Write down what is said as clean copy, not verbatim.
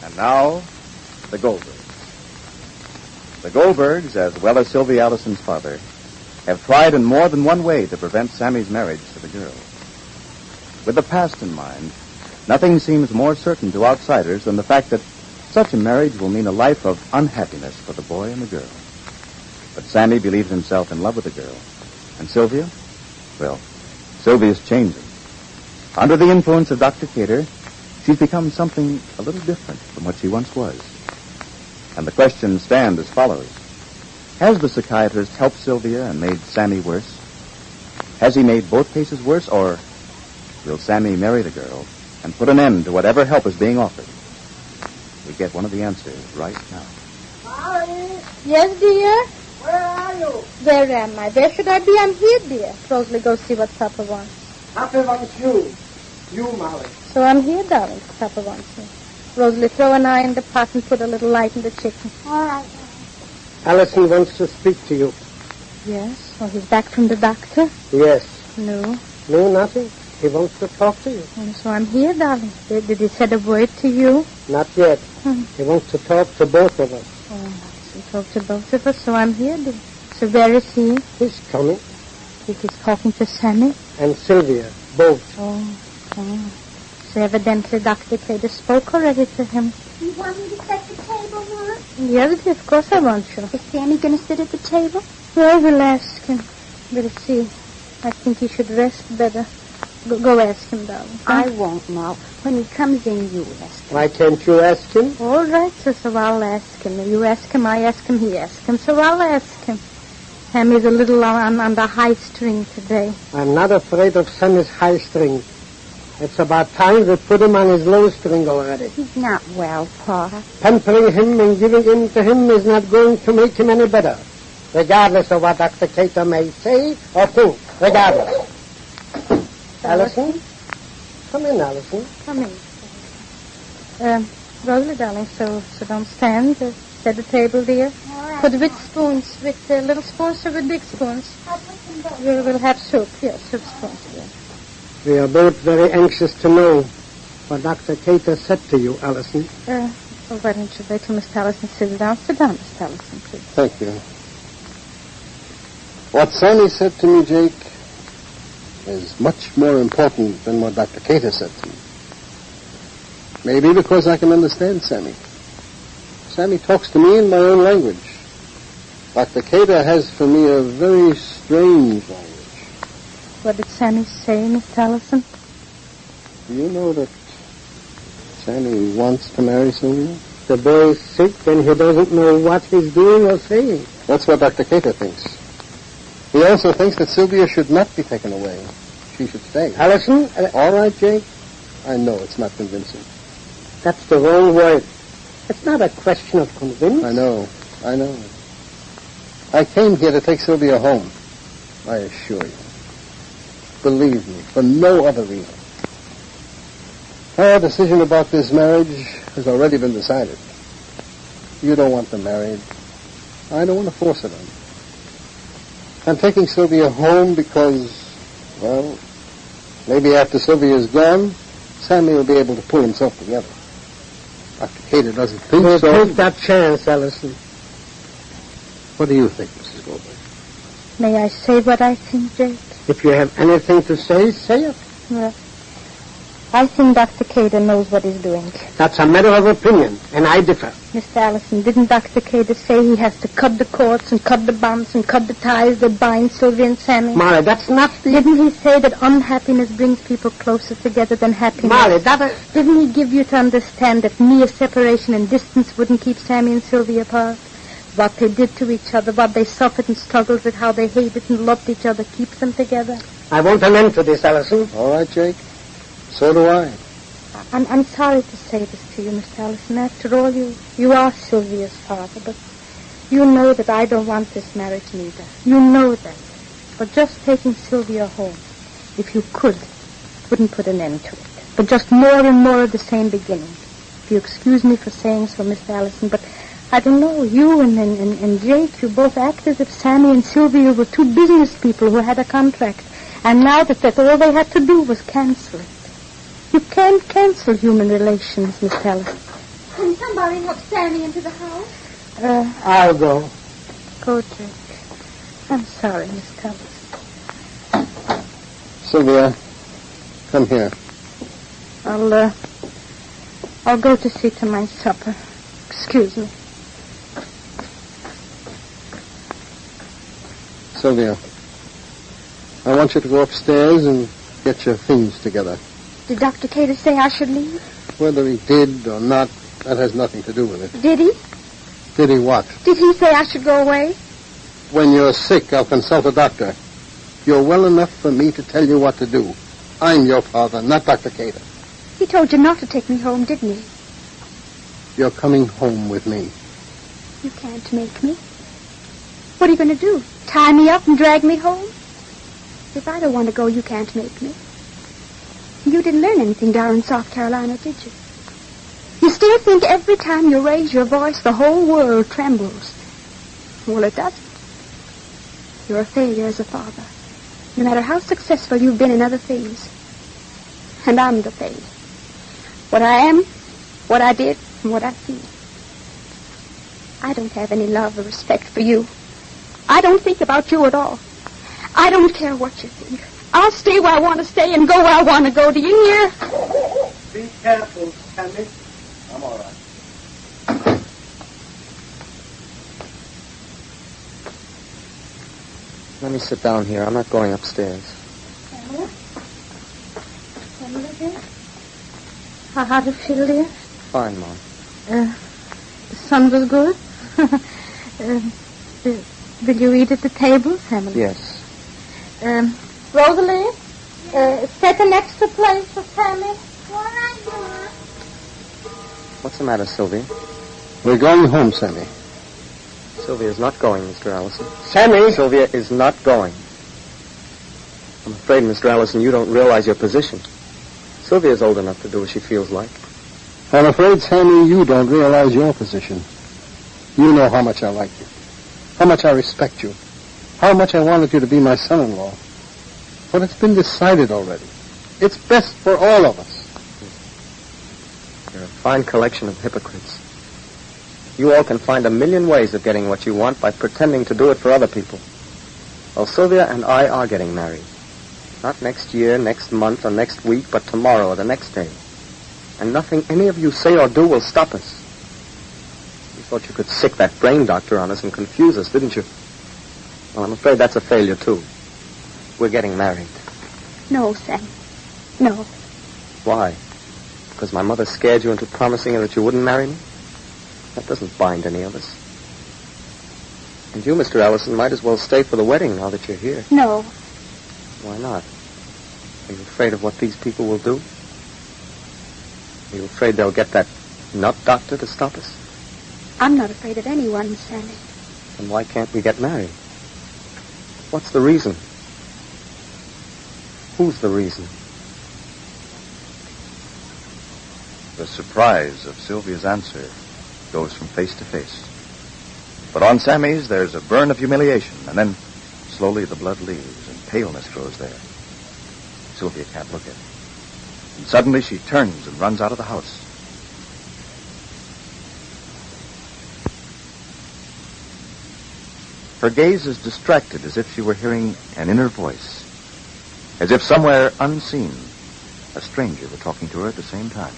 And now, the Goldbergs. The Goldbergs, as well as Sylvia Allison's father, have tried in more than one way to prevent Sammy's marriage to the girl. With the past in mind, nothing seems more certain to outsiders than the fact that such a marriage will mean a life of unhappiness for the boy and the girl. But Sammy believes himself in love with the girl. And Sylvia? Well, Sylvia's changing. Under the influence of Dr. Cater, she's become something a little different from what she once was. And the questions stand as follows. Has the psychiatrist helped Sylvia and made Sammy worse? Has he made both cases worse, or will Sammy marry the girl and put an end to whatever help is being offered? We get one of the answers right now. Molly! Yes, dear? Where are you? Where am I? Where should I be? I'm here, dear. Rosalie, go see what Papa wants. Papa wants you. You, Molly. So I'm here, darling. Papa wants me. Rosalie, throw an eye in the pot and put a little light in the chicken. All right. Allison wants to speak to you. Yes? Oh, he's back from the doctor? Yes. No. No, nothing. He wants to talk to you. And so I'm here, darling. Did he say a word to you? Not yet. He wants to talk to both of us. Oh, so talk to both of us, so I'm here, dear. So where is he? He's coming. He's talking to Sammy? And Sylvia, both. Oh. So evidently Dr. Cater spoke already to him. You want me to set the table, Mom? Yes, dear, of course I want you. Is Sammy going to sit at the table? Well, we'll ask him. We'll see. I think he should rest better. Go ask him, darling. I won't, Ma. When he comes in, you ask him. Why can't you ask him? All right, so I'll ask him. You ask him, I ask him, he asks him. So I'll ask him. Sammy's a little on the high string today. I'm not afraid of Sammy's high string. It's about time we put him on his low string already. He's not well, Pa. Pampering him and giving in to him is not going to make him any better, regardless of what Dr. Cater may say or think. Regardless. Allison? Come in, Allison. Come in. Rosalie, darling, so don't stand. Set the table, dear. All right. Put which spoons? With little spoons or with big spoons? I'll put them both. We'll have soup. Yes, soup spoons, dear. We are both very anxious to know what Dr. Cater said to you, Allison. Well, why don't you wait till Miss Allison sits down? Sit down, Miss Allison, please. Thank you. What Sammy said to me, Jake, is much more important than what Dr. Cater said to me. Maybe because I can understand Sammy. Sammy talks to me in my own language. Dr. Cater has for me a very strange language. What did Sammy say, Miss Allison? Do you know that Sammy wants to marry Sylvia? The boy is sick and he doesn't know what he's doing or saying. That's what Dr. Cater thinks. He also thinks that Sylvia should not be taken away. She should stay. Allison? All right, Jake. I know it's not convincing. That's the wrong word. It's not a question of convince. I know. I came here to take Sylvia home. I assure you. Believe me, for no other reason. Our decision about this marriage has already been decided. You don't want them married. I don't want to force it on you. I'm taking Sylvia home because, well, maybe after Sylvia is gone, Sammy will be able to pull himself together. Dr. Cater doesn't think We'll so. take that chance, Allison. What do you think, Mrs. Goldberg? May I say what I think, Jake? If you have anything to say, say it. Well, I think Dr. Cater knows what he's doing. That's a matter of opinion, and I differ. Mr. Allison, didn't Dr. Cater say he has to cut the cords and cut the bonds and cut the ties that bind Sylvia and Sammy? Molly, that's not the... Didn't he say that unhappiness brings people closer together than happiness? Molly, that is... Didn't he give you to understand that mere separation and distance wouldn't keep Sammy and Sylvia apart? What they did to each other, what they suffered and struggled with, how they hated and loved each other, keeps them together. I want an end to this, Allison. All right, Jake. So do I. I'm sorry to say this to you, Mr. Allison. After all, you are Sylvia's father, but you know that I don't want this marriage neither. You know that. But just taking Sylvia home, if you could, wouldn't put an end to it. But just more and more of the same beginning. If you excuse me for saying so, Mr. Allison, but I don't know, you and Jake, you both act as if Sammy and Sylvia were two business people who had a contract. And now that all they had to do was cancel it. You can't cancel human relations, Miss Allison. Can somebody help Sammy into the house? I'll go. Go, Jack. I'm sorry, Miss Thomas. Sylvia, come here. I'll go to see to my supper. Excuse me. Sylvia, I want you to go upstairs and get your things together. Did Dr. Cater say I should leave? Whether he did or not, that has nothing to do with it. Did he? Did he what? Did he say I should go away? When you're sick, I'll consult a doctor. You're well enough for me to tell you what to do. I'm your father, not Dr. Cater. He told you not to take me home, didn't he? You're coming home with me. You can't make me. What are you going to do? Tie me up and drag me home? If I don't want to go, you can't make me. You didn't learn anything down in South Carolina, did you? You still think every time you raise your voice, the whole world trembles. Well, it doesn't. You're a failure as a father, no matter how successful you've been in other things. And I'm the failure. What I am, what I did, and what I feel. I don't have any love or respect for you. I don't think about you at all. I don't care what you think. I'll stay where I want to stay and go where I want to go. Do you hear? Be careful, Sammy. I'm all right. Let me sit down here. I'm not going upstairs. Pamela dear? How do you feel, dear? Fine, Mom. The sun was good. Will you eat at the table, Pamela? Yes. Rosalie, set an extra place for Sammy. What's the matter, Sylvia? We're going home, Sammy. Sylvia's not going, Mr. Allison. Sammy! Sylvia is not going. I'm afraid, Mr. Allison, you don't realize your position. Sylvia's old enough to do as she feels like. I'm afraid, Sammy, you don't realize your position. You know how much I like you, how much I respect you, how much I wanted you to be my son-in-law. But it's been decided already. It's best for all of us. You're a fine collection of hypocrites. You all can find a million ways of getting what you want by pretending to do it for other people. Well, Sylvia and I are getting married. Not next year, next month, or next week, but tomorrow or the next day. And nothing any of you say or do will stop us. You thought you could sick that brain doctor on us and confuse us, didn't you? Well, I'm afraid that's a failure, too. We're getting married. No, Sam. No. Why? Because my mother scared you into promising her that you wouldn't marry me? That doesn't bind any of us. And you, Mr. Allison, might as well stay for the wedding now that you're here. No. Why not? Are you afraid of what these people will do? Are you afraid they'll get that nut doctor to stop us? I'm not afraid of anyone, Sammy. Then why can't we get married? What's the reason? Who's the reason? The surprise of Sylvia's answer goes from face to face. But on Sammy's, there's a burn of humiliation, and then slowly the blood leaves and paleness grows there. Sylvia can't look at it. And suddenly she turns and runs out of the house. Her gaze is distracted as if she were hearing an inner voice, as if somewhere unseen, a stranger were talking to her at the same time.